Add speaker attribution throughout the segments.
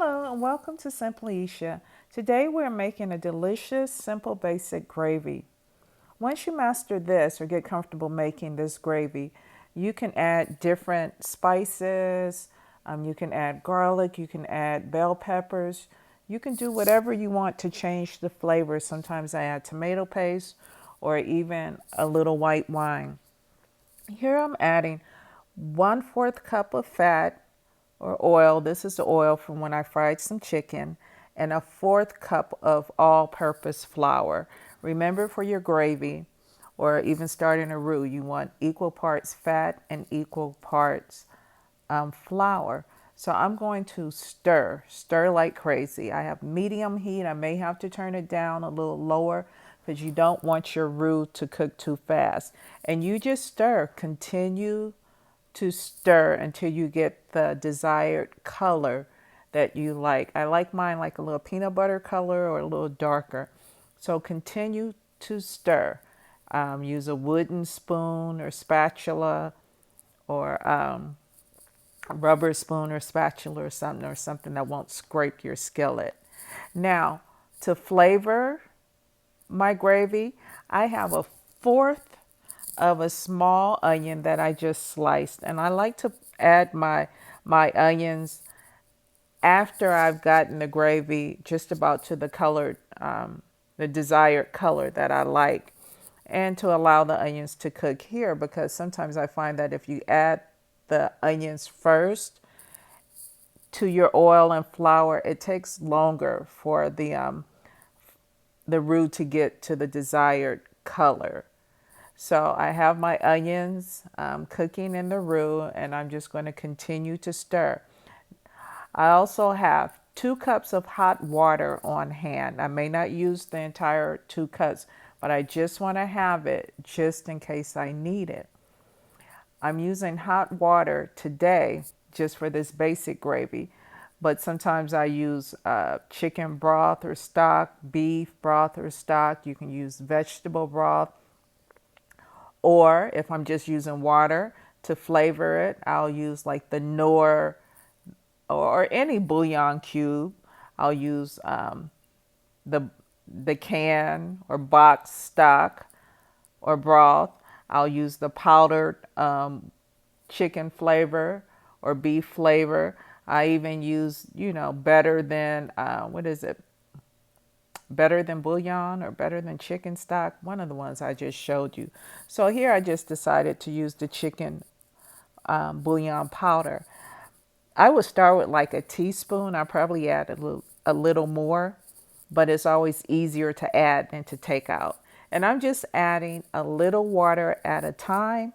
Speaker 1: Hello and welcome to Simply Isha. Today we're making a delicious, simple, basic gravy. Once you master this or get comfortable making this gravy, you can add different spices. You can add garlic, you can add bell peppers. You can do whatever you want to change the flavor. Sometimes I add tomato paste or even a little white wine. Here I'm adding 1/4 cup of fat or oil. This is the oil from when I fried some chicken, and a 1/4 cup of all purpose flour. Remember, for your gravy or even starting a roux, you want equal parts fat and equal parts flour. So I'm going to stir like crazy. I have medium heat. I may have to turn it down a little lower because you don't want your roux to cook too fast. And you just stir, continue to stir until you get the desired color that you like. I like mine like a little peanut butter color or a little darker. So continue to stir. Use a wooden spoon or spatula or rubber spoon or spatula or something that won't scrape your skillet. Now, to flavor my gravy, I have a fourth of a small onion that I just sliced, and I like to add my onions after I've gotten the gravy just about to the colored, the desired color that I like, and to allow the onions to cook here because sometimes I find that if you add the onions first to your oil and flour, it takes longer for the roux to get to the desired color. So I have my onions cooking in the roux, and I'm just going to continue to stir. I also have 2 cups of hot water on hand. I may not use the entire 2 cups, but I just want to have it just in case I need it. I'm using hot water today just for this basic gravy, but sometimes I use chicken broth or stock, beef broth or stock. You can use vegetable broth, or if I'm just using water to flavor it, I'll use like the Knorr or any bouillon cube. I'll use the the can or box stock or broth. I'll use the powdered chicken flavor or beef flavor. I even use, better than, what is it? Better than bouillon or better than chicken stock. One of the ones I just showed you. So here I just decided to use the chicken bouillon powder. I would start with like a teaspoon. I probably add a little more, but it's always easier to add than to take out. And I'm just adding a little water at a time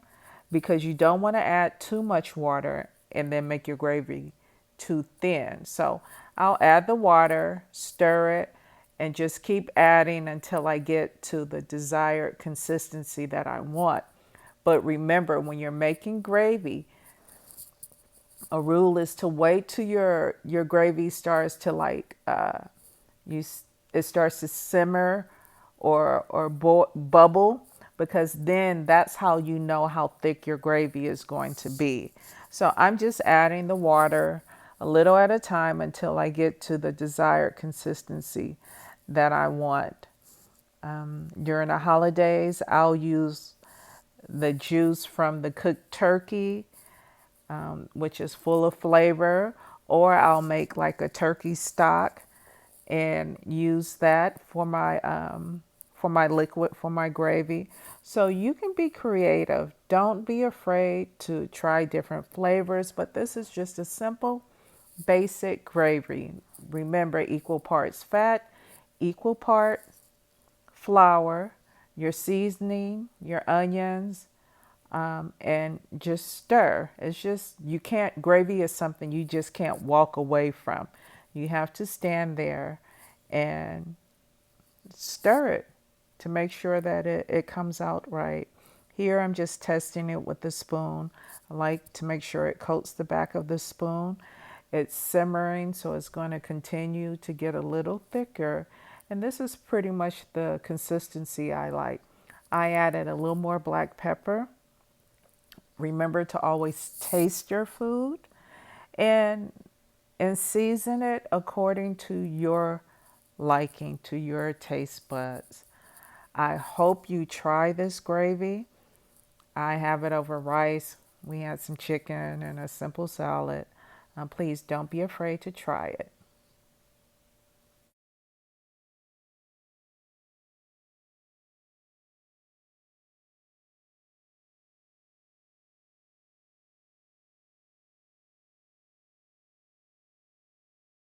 Speaker 1: because you don't want to add too much water and then make your gravy too thin. So I'll add the water, stir it, and just keep adding until I get to the desired consistency that I want. But remember, when you're making gravy, a rule is to wait till your gravy starts to you it starts to simmer or bubble, because then that's how you know how thick your gravy is going to be. So I'm just adding the water a little at a time until I get to the desired consistency that I want. During the holidays, I'll use the juice from the cooked turkey, which is full of flavor, or I'll make like a turkey stock and use that for my liquid, for my gravy. So you can be creative. Don't be afraid to try different flavors, but this is just a simple, basic gravy. Remember, equal parts fat, equal part flour, your seasoning, your onions, and just stir. It's just, you can't, gravy is something you just can't walk away from. You have to stand there and stir it to make sure that it comes out right. Here I'm just testing it with the spoon. I like to make sure it coats the back of the spoon. It's simmering, so it's going to continue to get a little thicker. And this is pretty much the consistency I like. I added a little more black pepper. Remember to always taste your food. And and season it according to your liking, to your taste buds. I hope you try this gravy. I have it over rice. We had some chicken and a simple salad. Please don't be afraid to try it.